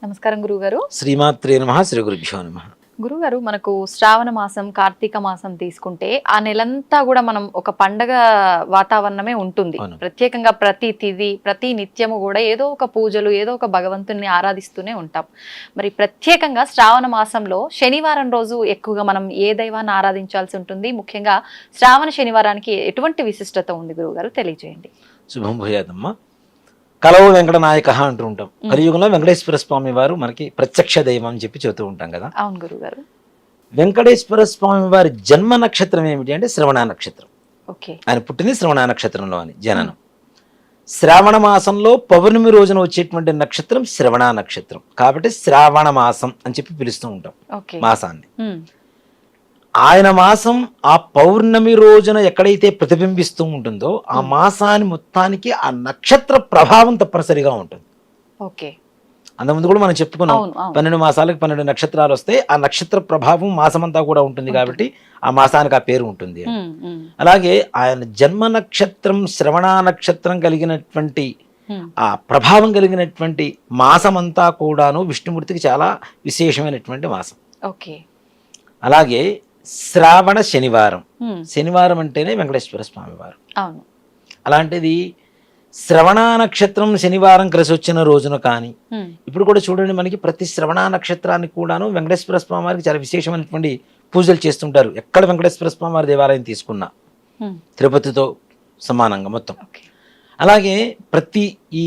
నమస్కారం గురుగారు. శ్రీమాత్రే నమః. శ్రీ గురుభ్యో నమః. గురుగారు, మనకు శ్రావణ మాసం, కార్తీక మాసం తీసుకుంటే ఆ నెలంతా కూడా మనం ఒక పండగ వాతావరణమే ఉంటుంది. ప్రత్యేకంగా ప్రతి తిథి, ప్రతి నిత్యము కూడా ఏదో ఒక పూజలు, ఏదో ఒక భగవంతుని ఆరాధిస్తూనే ఉంటాం. మరి ప్రత్యేకంగా శ్రావణ మాసంలో శనివారం రోజు ఎక్కువగా మనం ఏ దైవాన్ని ఆరాధించాల్సి ఉంటుంది? ముఖ్యంగా శ్రావణ శనివారానికి ఎటువంటి విశిష్టత ఉంది గురుగారు, తెలియజేయండి. శుభం భూయాదమ్మ. కలవు వెంకట నాయక అంటూ ఉంటాం. కలియుగంలో వెంకటేశ్వర స్వామి వారు మనకి ప్రత్యక్ష దైవం అని చెప్పి చెబుతూ ఉంటాం కదా. అవును గురుగారు. వెంకటేశ్వర స్వామి వారి జన్మ నక్షత్రం ఏమిటి అంటే శ్రవణ నక్షత్రం. ఆయన పుట్టింది శ్రవణ నక్షత్రంలో అని జననం. శ్రావణ మాసంలో పౌర్ణమి రోజున వచ్చేటువంటి నక్షత్రం శ్రవణ నక్షత్రం కాబట్టి శ్రావణ మాసం అని చెప్పి పిలుస్తూ ఉంటాం మాసాన్ని. ఆయన మాసం ఆ పౌర్ణమి రోజున ఎక్కడైతే ప్రతిబింబిస్తూ ఉంటుందో ఆ మాసాన్ని మొత్తానికి ఆ నక్షత్ర ప్రభావం తప్పనిసరిగా ఉంటుంది. అంతకుముందు కూడా మనం చెప్పుకున్నాం, 12 మాసాలకు 12 నక్షత్రాలు వస్తే ఆ నక్షత్ర ప్రభావం మాసమంతా కూడా ఉంటుంది కాబట్టి ఆ మాసానికి ఆ పేరు ఉంటుంది. అలాగే ఆయన జన్మ నక్షత్రం శ్రవణ నక్షత్రం కలిగినటువంటి ఆ ప్రభావం కలిగినటువంటి మాసమంతా కూడాను విష్ణుమూర్తికి చాలా విశేషమైనటువంటి మాసం. అలాగే శ్రావణ శనివారం, శనివారం అంటేనే వెంకటేశ్వర స్వామి వారు. అలాంటిది శ్రవణ నక్షత్రం శనివారం కలిసి వచ్చిన రోజున కానీ ఇప్పుడు కూడా చూడండి, మనకి ప్రతి శ్రవణ నక్షత్రానికి కూడాను వెంకటేశ్వర స్వామి వారికి చాలా విశేషమైనటువంటి పూజలు చేస్తుంటారు. ఎక్కడ వెంకటేశ్వర స్వామి వారి దేవాలయం తీసుకున్నా తిరుపతితో సమానంగా మొత్తం. అలాగే ప్రతి ఈ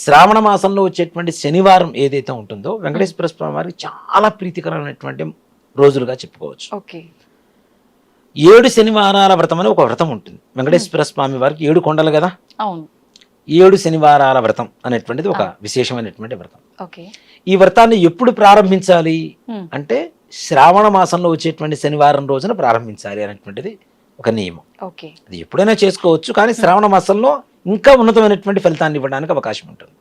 శ్రావణ మాసంలో వచ్చేటువంటి శనివారం ఏదైతే ఉంటుందో వెంకటేశ్వర స్వామి వారికి చాలా ప్రీతికరమైనటువంటి రోజులుగా చెప్పుకోవచ్చు. 7 శనివారాల వ్రతం అని ఒక వ్రతం ఉంటుంది వెంకటేశ్వర స్వామి వారికి. 7 కొండలు కదా, 7 శనివారాల వ్రతం అనేటువంటిది ఒక విశేషమైనటువంటి వ్రతం. ఈ వ్రతాన్ని ఎప్పుడు ప్రారంభించాలి అంటే శ్రావణ మాసంలో వచ్చేటువంటి శనివారం రోజున ప్రారంభించాలి అనేటువంటిది ఒక నియమం. అది ఎప్పుడైనా చేసుకోవచ్చు, కానీ శ్రావణ మాసంలో ఇంకా ఉన్నతమైనటువంటి ఫలితాన్ని ఇవ్వడానికి అవకాశం ఉంటుంది.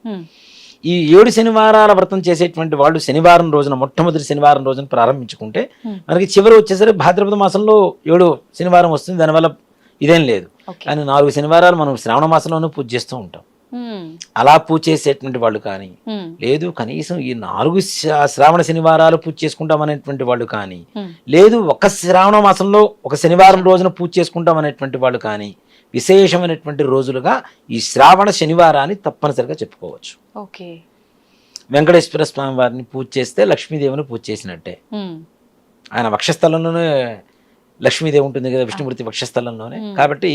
ఈ 7 శనివారాల వ్రతం చేసేటువంటి వాళ్ళు శనివారం రోజున, మొట్టమొదటి శనివారం రోజున ప్రారంభించుకుంటే మనకి చివరి వచ్చేసరికి భాద్రపద మాసంలో 7 శనివారం వస్తుంది. దానివల్ల ఇదేం లేదు. కానీ 4 శనివారాలు మనం శ్రావణ మాసంలోనూ పూజ చేస్తూ ఉంటాం. అలా పూజ చేసేటువంటి వాళ్ళు కానీ, లేదు కనీసం ఈ 4 శ్రావణ శనివారాలు పూజ చేసుకుంటాం అనేటువంటి వాళ్ళు కానీ, లేదు ఒక శ్రావణ మాసంలో ఒక శనివారం రోజున పూజ చేసుకుంటాం అనేటువంటి వాళ్ళు కానీ విశేషమైనటువంటి రోజులుగా ఈ శ్రావణ శనివారాన్ని తప్పనిసరిగా చెప్పుకోవచ్చు. వెంకటేశ్వర స్వామి వారిని పూజ చేస్తే లక్ష్మీదేవిని పూజ చేసినట్టే. ఆయన వక్షస్థలంలోనే లక్ష్మీదేవి ఉంటుంది కదా, విష్ణుమూర్తి వక్షస్థలంలోనే. కాబట్టి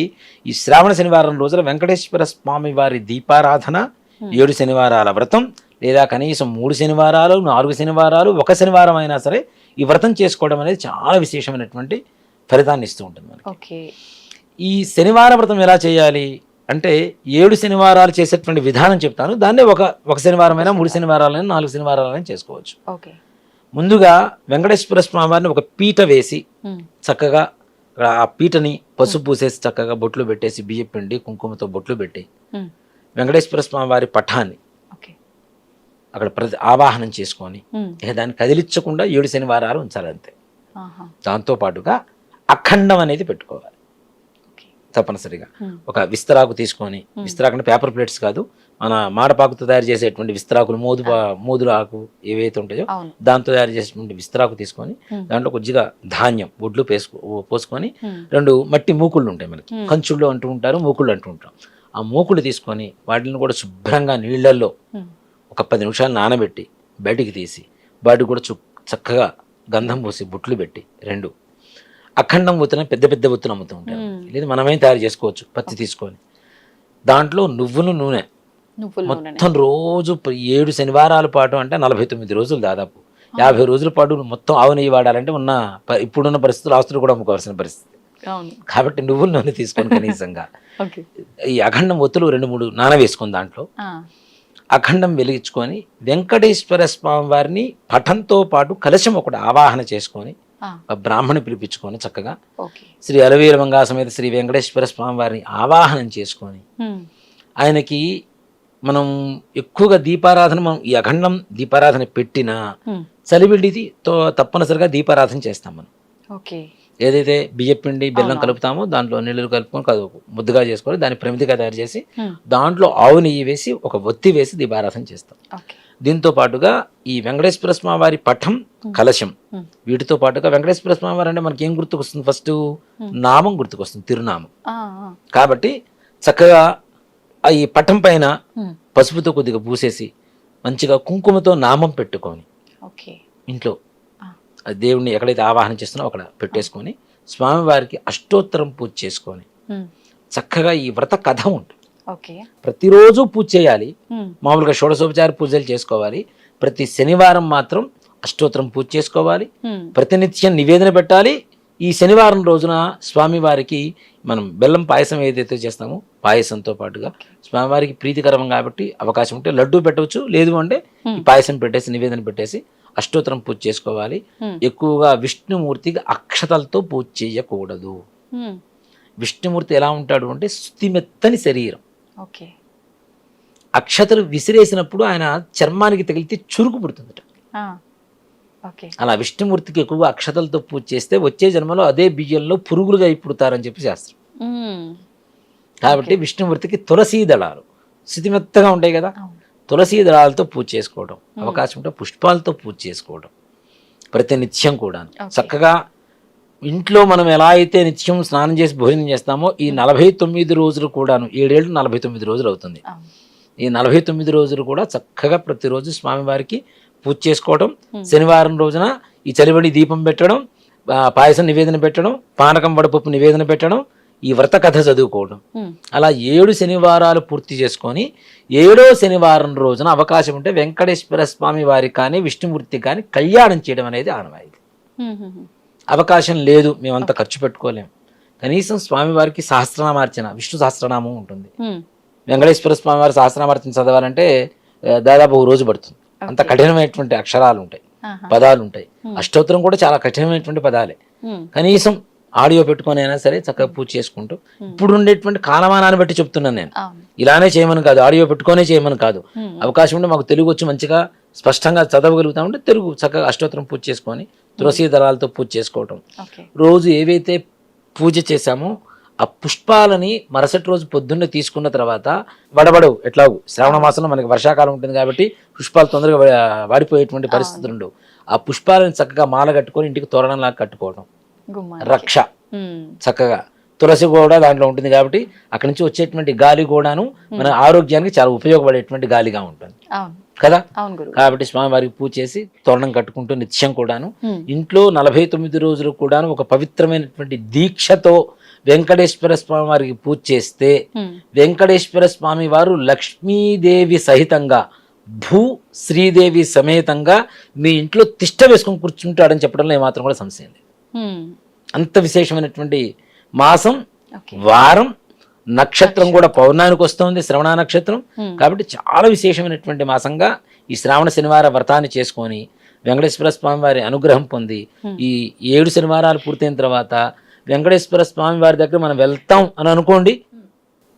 ఈ శ్రావణ శనివారం రోజున వెంకటేశ్వర స్వామి వారి దీపారాధన, 7 శనివారాల వ్రతం, లేదా కనీసం 3 శనివారాలు, 4 శనివారాలు, ఒక శనివారం అయినా సరే ఈ వ్రతం చేసుకోవడం అనేది చాలా విశేషమైనటువంటి ఫలితాన్ని ఇస్తూ ఉంటుంది మనకి. ఈ శనివార వ్రతం ఎలా చేయాలి అంటే 7 శనివారాలు చేసేటువంటి విధానం చెప్తాను. దాన్నే ఒక శనివారమైనా, 3 శనివారాలైనా, 4 శనివారాలైనా చేసుకోవచ్చు. ముందుగా వెంకటేశ్వర స్వామి వారిని ఒక పీట వేసి చక్కగా ఆ పీటని పసుపు పూసేసి చక్కగా బొట్లు పెట్టేసి బియ్యం పిండి కుంకుమతో బొట్లు పెట్టి వెంకటేశ్వర స్వామి వారి పటాన్ని అక్కడ ఆవాహనం చేసుకొని దాన్ని కదిలించకుండా 7 శనివారాలు ఉంచాలి అంతే. దాంతో పాటుగా అఖండం అనేది పెట్టుకోవాలి తప్పనిసరిగా. ఒక విస్తరాకు తీసుకొని, విస్తరాకు అంటే పేపర్ ప్లేట్స్ కాదు, మన మాడపాకుతో తయారు చేసేటువంటి విస్తరాకులు, మోదురు ఆకు ఏవైతే ఉంటాయో దాంతో తయారు చేసేటువంటి విస్తరాకు తీసుకొని దాంట్లో కొద్దిగా ధాన్యం బొడ్లు పోసుకొని 2 మట్టి మూకుళ్ళు ఉంటాయి మనకి, కంచుళ్ళు అంటూ ఉంటారు, మూకుళ్ళు అంటూ ఉంటాం. ఆ మూకుళ్ళు తీసుకొని వాటిని కూడా శుభ్రంగా నీళ్లలో ఒక 10 నిమిషాలు నానబెట్టి బయటికి తీసి వాటికి కూడా చక్కగా గంధం పూసి బొట్లు పెట్టి 2 అఖండం ఒత్తున పెద్ద పెద్ద ఒత్తున అమ్ముతూ ఉంటారు. లేదు మనమే తయారు చేసుకోవచ్చు, పత్తి తీసుకొని దాంట్లో నువ్వులు నూనె మొత్తం రోజు 7 శనివారాల పాటు అంటే 49 రోజులు, దాదాపు 50 రోజుల పాటు మొత్తం ఆవు నెయ్యి వాడాలంటే ఇప్పుడున్న పరిస్థితులు ఆస్తులు కూడా అమ్ముకోవాల్సిన పరిస్థితి. కాబట్టి నువ్వుల నూనె తీసుకొని కనీసంగా ఈ అఖండం ఒత్తులు 2-3 నానవేసుకొని దాంట్లో అఖండం వెలిగించుకొని వెంకటేశ్వర స్వామి వారిని పఠంతో పాటు కలశం ఒకటి ఆవాహన చేసుకొని బ్రాహ్మణి పిలిపించుకొని చక్కగా శ్రీ అలవేలు మంగా సమేత శ్రీ వెంకటేశ్వర స్వామి వారిని ఆవాహనం చేసుకొని ఆయనకి మనం ఎక్కువగా దీపారాధన, మనం ఈ అఖండం దీపారాధన పెట్టిన చలివిడితో తప్పనిసరిగా దీపారాధన చేస్తాం మనం. ఏదైతే బియ్యపిండి బెల్లం కలుపుతామో దాంట్లో నీళ్ళు కలుపుకొని ముద్దగా చేసుకొని దాన్ని ప్రమిదిగా తయారు చేసి దాంట్లో ఆవు నెయ్యి వేసి ఒక ఒత్తి వేసి దీపారాధన చేస్తాం. దీంతో పాటుగా ఈ వెంకటేశ్వర స్వామి వారి పఠం, కలశం, వీటితో పాటుగా వెంకటేశ్వర స్వామి వారు అంటే మనకి ఏం గుర్తుకొస్తుంది? ఫస్ట్ నామం గుర్తుకొస్తుంది, తిరునామం. కాబట్టి చక్కగా ఈ పట్టం పైన పసుపుతో కొద్దిగా పూసేసి మంచిగా కుంకుమతో నామం పెట్టుకొని ఇంట్లో దేవుడిని ఎక్కడైతే ఆవాహన చేస్తున్నామో అక్కడ పెట్టేసుకొని స్వామివారికి అష్టోత్తరం పూజ చేసుకొని చక్కగా ఈ వ్రత కథ ఉంటుంది. ప్రతిరోజు పూజ చేయాలి. మామూలుగా షోడశోపచార పూజలు చేసుకోవాలి. ప్రతి శనివారం మాత్రం అష్టోత్తరం పూజ చేసుకోవాలి. ప్రతినిత్యం నివేదన పెట్టాలి. ఈ శనివారం రోజున స్వామివారికి మనం బెల్లం పాయసం ఏదైతే చేస్తామో పాయసంతో పాటుగా స్వామివారికి ప్రీతికరం కాబట్టి అవకాశం ఉంటే లడ్డూ పెట్టవచ్చు, లేదు అంటే ఈ పాయసం పెట్టేసి నివేదన పెట్టేసి అష్టోత్తరం పూజ చేసుకోవాలి. ఎక్కువగా విష్ణుమూర్తికి అక్షతలతో పూజ చేయకూడదు. విష్ణుమూర్తి ఎలా ఉంటాడు అంటే స్తుతిమెత్తని శరీరం. అక్షతలు విసిరేసినప్పుడు ఆయన చర్మానికి తగిలితే చురుకు పుడుతుందట. అలా విష్ణుమూర్తికి ఎక్కువగా అక్షతలతో పూజ చేస్తే వచ్చే జన్మలో అదే బియ్యంలో పురుగులుగా పుడతారని చెప్పి శాస్త్రం. కాబట్టి విష్ణుమూర్తికి తులసీ దళాలు స్థితిమెత్తగా ఉంటాయి కదా, తులసీ దళాలతో పూజ చేసుకోవడం, అవకాశం ఉంటే పుష్పాలతో పూజ చేసుకోవడం ప్రతి నిత్యం కూడా. చక్కగా ఇంట్లో మనం ఎలా అయితే నిత్యం స్నానం చేసి భోజనం చేస్తామో ఈ 49 రోజులు కూడాను, 7 ఏళ్ళు 49 రోజులు అవుతుంది. ఈ 49 రోజులు కూడా చక్కగా ప్రతిరోజు స్వామివారికి పూజ చేసుకోవడం, శనివారం రోజున ఈ చలివడి దీపం పెట్టడం, పాయసం నివేదన పెట్టడం, పానకం వడపప్పు నివేదన పెట్టడం, ఈ వ్రత కథ చదువుకోవడం. అలా 7 శనివారాలు పూర్తి చేసుకొని 7వ శనివారం రోజున అవకాశం ఉంటే వెంకటేశ్వర స్వామి వారికి కానీ విష్ణుమూర్తికి కానీ కళ్యాణం చేయడం అనేది ఆనవాయితీ. అవకాశం లేదు, మేమంత ఖర్చు పెట్టుకోలేము, కనీసం స్వామివారికి సహస్రనామార్చన, విష్ణు సహస్రనామం ఉంటుంది. వెంకటేశ్వర స్వామి వారి సహస్రనామార్చన చదవాలంటే దాదాపు ఒక రోజు పడుతుంది. అంత కఠినమైనటువంటి అక్షరాలు ఉంటాయి, పదాలు ఉంటాయి. అష్టోత్తరం కూడా చాలా కఠినమైనటువంటి పదాలే. కనీసం ఆడియో పెట్టుకొని అయినా సరే చక్కగా పూజ చేసుకుంటూ, ఇప్పుడు ఉండేటువంటి కాలమానాన్ని బట్టి చెప్తున్నాను నేను, ఇలానే చేయమని కాదు, ఆడియో పెట్టుకొనే చేయమని కాదు. అవకాశం ఉంటే మాకు తెలుగు వచ్చి మంచిగా స్పష్టంగా చదవగలుగుతా ఉంటే తెలుగు చక్కగా అష్టోత్తరం పూజ చేసుకొని తులసీ దళాలతో పూజ చేసుకోవటం. రోజు ఏవైతే పూజ చేశామో ఆ పుష్పాలని మరుసటి రోజు పొద్దున్నే తీసుకున్న తర్వాత వడబడవు. ఎట్లాగూ శ్రావణ మాసంలో మనకి వర్షాకాలం ఉంటుంది కాబట్టి పుష్పాలు తొందరగా వాడిపోయేటువంటి పరిస్థితులు ఉండవు. ఆ పుష్పాలను చక్కగా మాల కట్టుకొని ఇంటికి తోరణంలాగా కట్టుకోవడం, రక్ష చక్కగా తులసి కూడా దాంట్లో ఉంటుంది కాబట్టి అక్కడి నుంచి వచ్చేటువంటి గాలి కూడాను మన ఆరోగ్యానికి చాలా ఉపయోగపడేటువంటి గాలిగా ఉంటుంది కదా. కాబట్టి స్వామివారికి పూజ చేసి తోరణం కట్టుకుంటూ నిత్యం కూడాను ఇంట్లో 49 రోజులు కూడాను ఒక పవిత్రమైనటువంటి దీక్షతో వెంకటేశ్వర స్వామి వారికి పూజ చేస్తే వెంకటేశ్వర స్వామి వారు లక్ష్మీదేవి సహితంగా భూ శ్రీదేవి సమేతంగా మీ ఇంట్లో తిష్ట వేసుకొని కూర్చుంటాడని చెప్పడంలో ఏమాత్రం కూడా సంశయం లేదు. అంత విశేషమైనటువంటి మాసం, వారం, నక్షత్రం కూడా పౌర్ణానికి వస్తుంది, శ్రవణ నక్షత్రం. కాబట్టి చాలా విశేషమైనటువంటి మాసంగా ఈ శ్రావణ శనివార వ్రతాన్ని చేసుకొని వెంకటేశ్వర స్వామి వారి అనుగ్రహం పొంది ఈ 7 శనివారాలు పూర్తయిన తర్వాత వెంకటేశ్వర స్వామి వారి దగ్గర మనం వెళ్తాం అని అనుకోండి,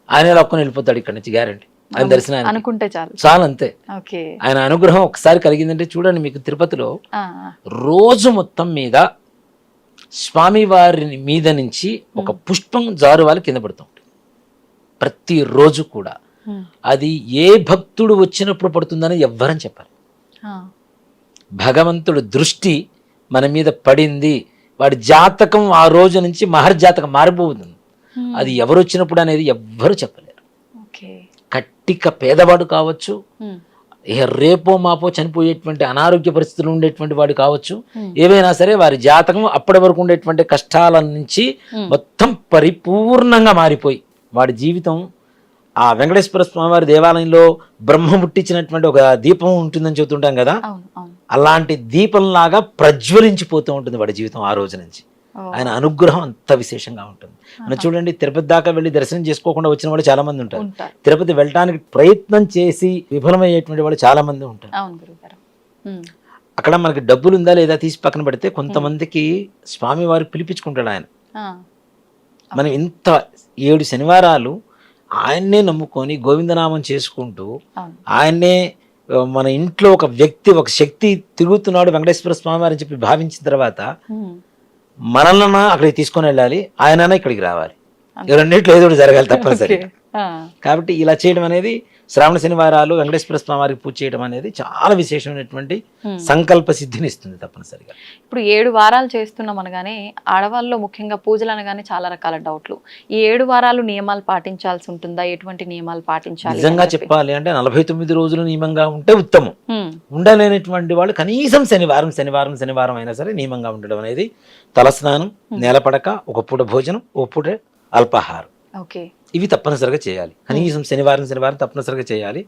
ఆయన లక్కుని వెళ్ళిపోతాడు ఇక్కడి నుంచి, గ్యారంటీ. ఆయన దర్శనాన్ని అనుకుంటే చాలు, అంతే. ఆయన అనుగ్రహం ఒకసారి కలిగిందంటే చూడండి, మీకు తిరుపతిలో రోజు మొత్తం మీద స్వామి వారి మీద నుంచి ఒక పుష్పం జారువాలి కింద పడుతూ ఉంటుంది ప్రతిరోజు కూడా. అది ఏ భక్తుడు వచ్చినప్పుడు పడుతుందని ఎవ్వరని చెప్పాలి. భగవంతుడు దృష్టి మన మీద పడింది, వాడి జాతకం ఆ రోజు నుంచి మహర్జాతకం మారిపోతుంది. అది ఎవరు వచ్చినప్పుడు అనేది ఎవ్వరు చెప్పలేరు. కట్టిక పేదవాడు కావచ్చు, రేపో మాపో చనిపోయేటువంటి అనారోగ్య పరిస్థితులు ఉండేటువంటి వాడు కావచ్చు, ఏవైనా సరే వారి జాతకం అప్పటి వరకు ఉండేటువంటి కష్టాల నుంచి మొత్తం పరిపూర్ణంగా మారిపోయి వాడి జీవితం ఆ వెంకటేశ్వర స్వామి వారి దేవాలయంలో బ్రహ్మ ముట్టించినటువంటి ఒక దీపం ఉంటుందని చెబుతుంటాం కదా, అలాంటి దీపంలాగా ప్రజ్వలించిపోతూ ఉంటుంది వాడి జీవితం ఆ రోజు నుంచి. ఆయన అనుగ్రహం అంత విశేషంగా ఉంటుంది. మనం చూడండి, తిరుపతి దాకా వెళ్ళి దర్శనం చేసుకోకుండా వచ్చిన వాళ్ళు చాలా మంది ఉంటారు. తిరుపతి వెళ్ళడానికి ప్రయత్నం చేసి విఫలమయ్యేటువంటి వాళ్ళు చాలా మంది ఉంటారు. అక్కడ మనకి డబ్బులు ఉందా లేదా తీసి పక్కన పెడితే కొంతమందికి స్వామి వారికి పిలిపించుకుంటాడు ఆయన. మనం ఇంత 7 శనివారాలు ఆయన్నే నమ్ముకొని గోవిందనామం చేసుకుంటూ ఆయన్నే మన ఇంట్లో ఒక వ్యక్తి, ఒక శక్తి తిరుగుతున్నాడు వెంకటేశ్వర స్వామి వారిని చెప్పి భావించిన తర్వాత మనల్ని అక్కడికి తీసుకొని వెళ్ళాలి, ఆయన ఇక్కడికి రావాలి. ఈ రెండింటిలో ఏదో ఒకటి జరగాలి తప్పనిసరిగా. కాబట్టి ఇలా చేయడం అనేది శ్రావణ శనివారాలు వెంకటేశ్వర స్వామి వారికి పూజ చేయడం అనేది చాలా విశేషమైనటువంటి సంకల్ప సిద్ధిని ఇస్తుంది తప్పనిసరిగా. ఇప్పుడు 7 వారాలు చేస్తున్నాం అనగానే ఆడవాళ్ళలో ముఖ్యంగా పూజలు అనగానే చాలా రకాల డౌట్లు. ఈ 7 వారాలు నియమాలు పాటించాల్సి ఉంటుందా? ఎటువంటి నియమాలు పాటించాలి? నిజంగా చెప్పాలి అంటే 49 రోజులు నియమంగా ఉంటే ఉత్తమం. ఉండలేనటువంటి వాళ్ళు కనీసం శనివారం అయినా సరే నియమంగా ఉండడం అనేది, తలస్నానం, నేలపడక, ఒక పూట భోజనం, ఒక పూట అల్పాహారం, ఇవి తప్పనిసరిగా చేయాలి. కనీసం శనివారం తప్పనిసరిగా చేయాలి.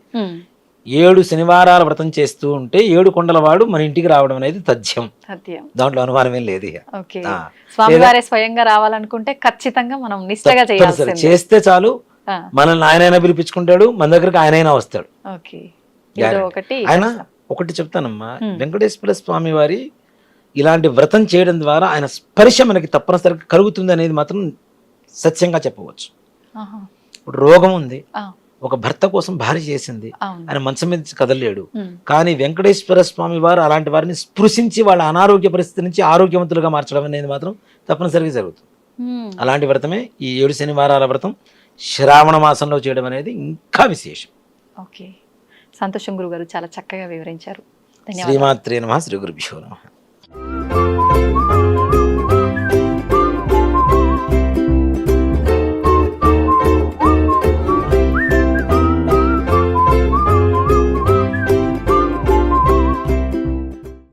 7 శనివారాల వ్రతం చేస్తూ ఉంటే 7 కొండల వాడు మన ఇంటికి రావడం అనేది తథ్యం, దాంట్లో అనుమానమే లేదు. స్వామివారే స్వయంగా రావాలనుకుంటే ఖచ్చితంగా మనం నిష్టగా చేయాలి. చేస్తే చాలు, మనల్ని ఆయనైనా పిలిపించుకుంటాడు, మన దగ్గరకు ఆయనైనా వస్తాడు. ఆయన ఒకటి చెప్తానమ్మా, వెంకటేశ్వర స్వామి వారి ఇలాంటి వ్రతం చేయడం ద్వారా ఆయన స్పర్శ మనకి తప్పనిసరిగా కలుగుతుంది అనేది మాత్రం సత్యంగా చెప్పవచ్చు. ఇప్పుడు రోగం ఉంది, ఒక భర్త కోసం భార్య చేసింది, ఆయన మంచం మీద కదలలేడు, కానీ వెంకటేశ్వర స్వామి వారు అలాంటి వారిని స్పృశించి వాళ్ళ అనారోగ్య పరిస్థితి నుంచి ఆరోగ్యవంతులుగా మార్చడం అనేది మాత్రం తప్పనిసరిగా జరుగుతుంది. అలాంటి వ్రతమే ఈ 7 శనివారాల వ్రతం శ్రావణ మాసంలో చేయడం అనేది ఇంకా విశేషం. సంతోషం గురుగారు, చాలా చక్కగా వివరించారు. శ్రీమాత్రే నమః. శ్రీ గురుభ్యో నమః.